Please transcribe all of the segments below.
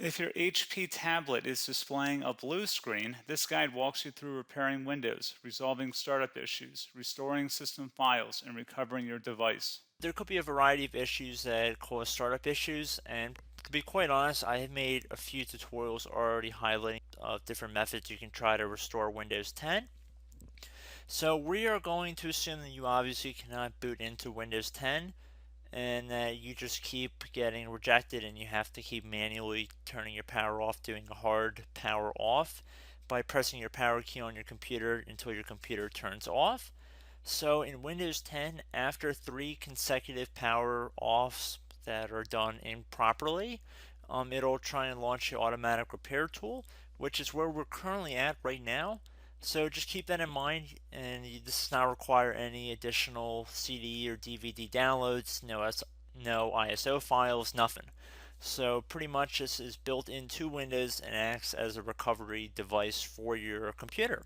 If your HP tablet is displaying a blue screen, this guide walks you through repairing Windows, resolving startup issues, restoring system files, and recovering your device. There could be a variety of issues that cause startup issues, and to be quite honest, I have made a few tutorials already highlighting different methods you can try to restore Windows 10. So we are going to assume that you obviously cannot boot into Windows 10 and that you just keep getting rejected and you have to keep manually turning your power off, doing a hard power off by pressing your power key on your computer until your computer turns off. So in Windows 10, after 3 consecutive power offs that are done improperly, it'll try and launch the automatic repair tool, which is where we're currently at right now. So just keep that in mind, and this does not require any additional CD or DVD downloads, no ISO files, nothing. So pretty much this is built into Windows and acts as a recovery device for your computer.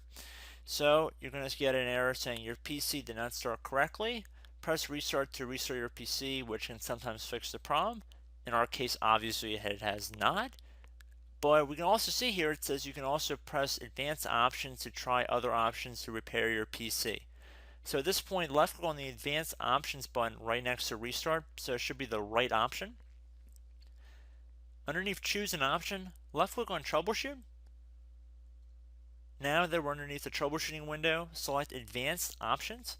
So you're going to get an error saying your PC did not start correctly. Press restart to restart your PC, which can sometimes fix the problem. In our case, obviously it has not. But we can also see here it says you can also press advanced options to try other options to repair your PC. So at this point, left click on the advanced options button right next to restart, so it should be the right option. Underneath choose an option, left click on troubleshoot. Now that we're underneath the troubleshooting window, select advanced options.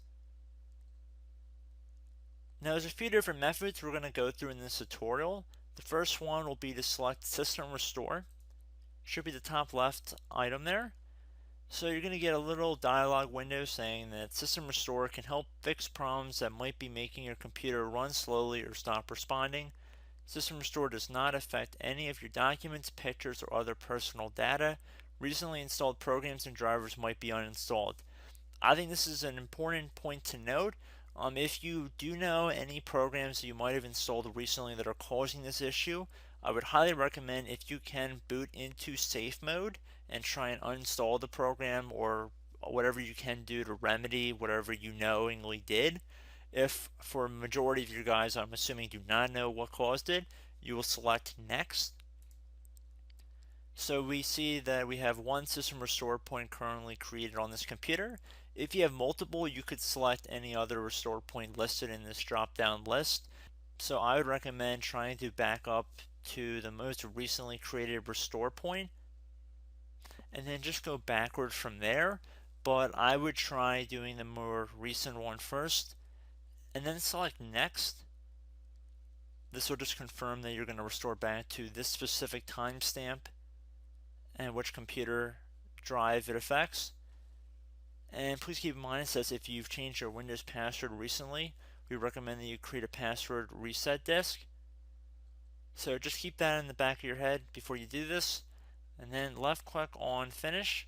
Now there's a few different methods we're going to go through in this tutorial. The first one will be to select system restore. Should be the top left item there. So you're going to get a little dialog window saying that System Restore can help fix problems that might be making your computer run slowly or stop responding. System Restore does not affect any of your documents, pictures, or other personal data. Recently installed programs and drivers might be uninstalled. I think this is an important point to note. If you do know any programs that you might have installed recently that are causing this issue, I would highly recommend if you can boot into safe mode and try and uninstall the program or whatever you can do to remedy whatever you knowingly did. If for a majority of you guys, I'm assuming do not know what caused it, you will select next. So we see that we have one system restore point currently created on this computer. If you have multiple, you could select any other restore point listed in this drop down list. So I would recommend trying to back up to the most recently created restore point and then just go backwards from there. But I would try doing the more recent one first and then select next. This will just confirm that you're going to restore back to this specific timestamp and which computer drive it affects. And please keep in mind it says if you've changed your Windows password recently, we recommend that you create a password reset disk. So just keep that in the back of your head before you do this, and then left click on finish,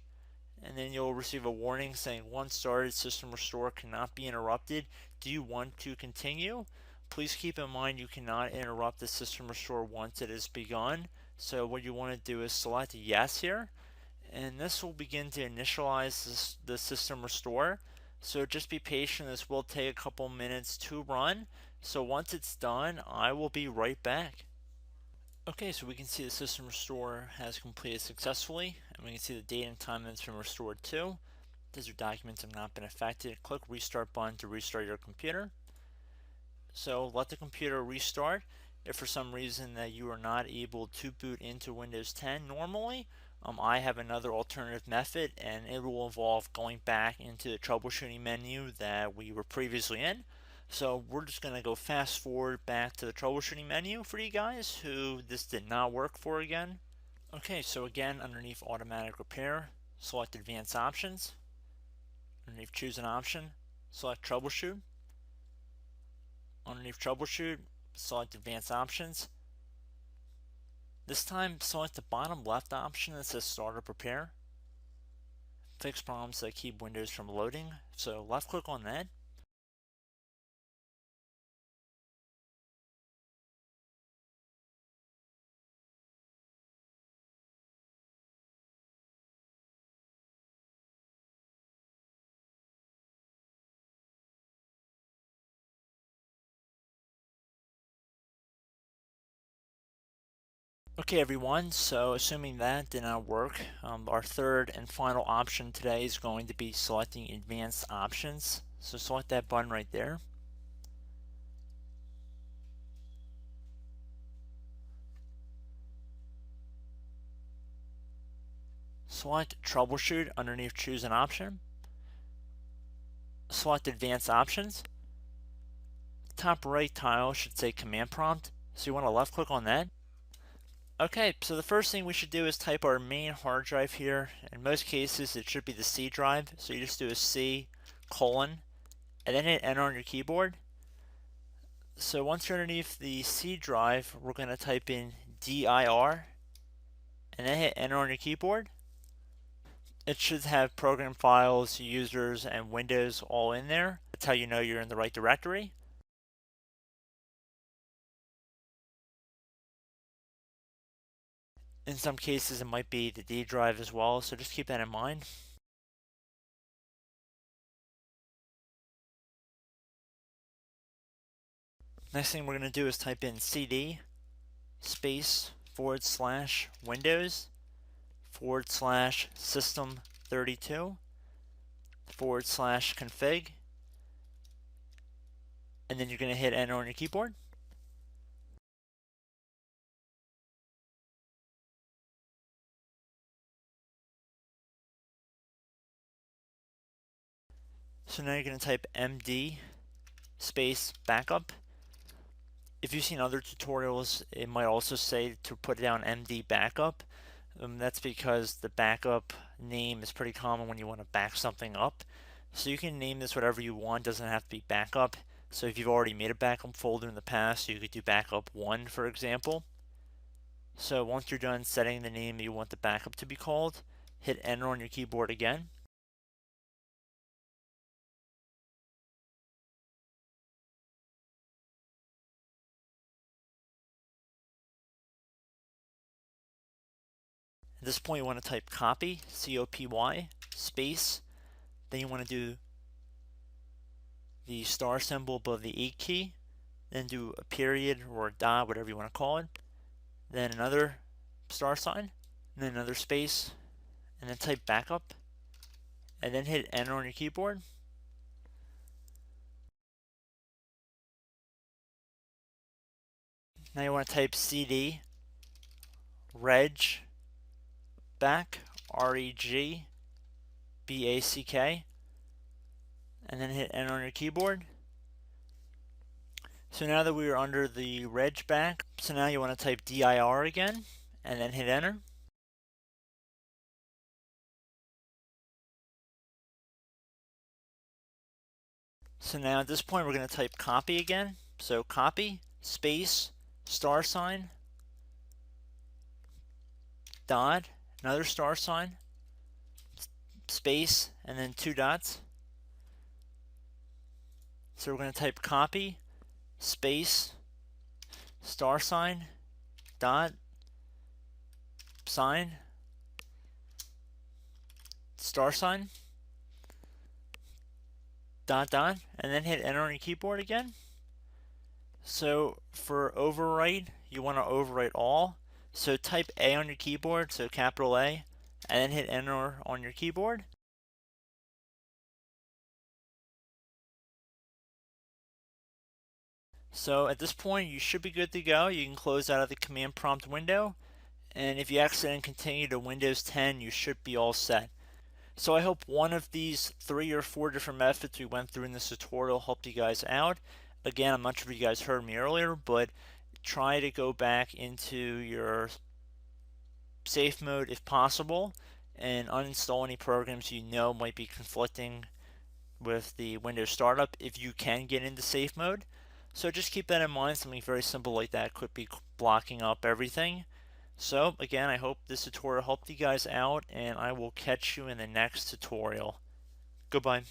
and then you'll receive a warning saying once started, system restore cannot be interrupted. Do you want to continue? Please keep in mind you cannot interrupt the system restore once it has begun. So what you want to do is select yes here, and this will begin to initialize the system restore. So just be patient, this will take a couple minutes to run. So once it's done, I will be right back. Okay, so we can see the system restore has completed successfully, and we can see the date and time that it's been restored to. These your documents have not been affected. Click restart button to restart your computer. So let the computer restart. If for some reason that you are not able to boot into Windows 10 normally, I have another alternative method, and it will involve going back into the troubleshooting menu that we were previously in. So we're just going to go fast forward back to the troubleshooting menu for you guys who this did not work for again. Okay, so again, underneath automatic repair, select advanced options. Underneath choose an option, select troubleshoot. Underneath troubleshoot, select advanced options. This time, select the bottom left option that says startup repair. Fix problems that keep Windows from loading. So left click on that. Okay everyone, so assuming that did not work, our third and final option today is going to be selecting advanced options. So select that button right there. Select troubleshoot underneath choose an option. Select advanced options. Top right tile should say command prompt, so you want to left click on that. Okay, so the first thing we should do is type our main hard drive here. In most cases it should be the C drive, so you just do a C colon and then hit enter on your keyboard. So once you're underneath the C drive, we're going to type in dir and then hit enter on your keyboard. It should have program files, users, and Windows all in there. That's how you know you're in the right directory. In some cases, it might be the D drive as well, so just keep that in mind. Next thing we're going to do is type in cd space / Windows / system32 / config, and then you're going to hit enter on your keyboard. So now you're going to type md space backup. If you've seen other tutorials, it might also say to put down md backup. That's because the backup name is pretty common when you want to back something up. So you can name this whatever you want, doesn't have to be backup. So if you've already made a backup folder in the past, you could do backup 1, for example. So once you're done setting the name you want the backup to be called, hit enter on your keyboard again. At this point you want to type copy, C-O-P-Y, space, then you want to do the star symbol above the 8 key, then do a period or a dot, whatever you want to call it, then another star sign, and then another space, and then type backup, and then hit enter on your keyboard. Now you want to type cd reg back, REG BACK, and then hit enter on your keyboard. So now that we are under the reg back, so now you want to type dir again, and then hit enter. So now at this point we're going to type copy again. So copy, space, star sign, dot, another star sign, space, and then 2 dots. So we're going to type copy, space, star sign, dot, sign, star sign, dot, dot, and then hit enter on your keyboard again. So for overwrite, you want to overwrite all. So type A on your keyboard, so capital A, and then hit enter on your keyboard. So at this point, you should be good to go. You can close out of the command prompt window. And if you accidentally continue to Windows 10, you should be all set. So I hope one of these 3 or 4 different methods we went through in this tutorial helped you guys out. Again, I'm not sure if you guys heard me earlier, but try to go back into your safe mode if possible and uninstall any programs you know might be conflicting with the Windows startup if you can get into safe mode. So just keep that in mind. Something very simple like that could be blocking up everything. So again, I hope this tutorial helped you guys out, and I will catch you in the next tutorial. Goodbye.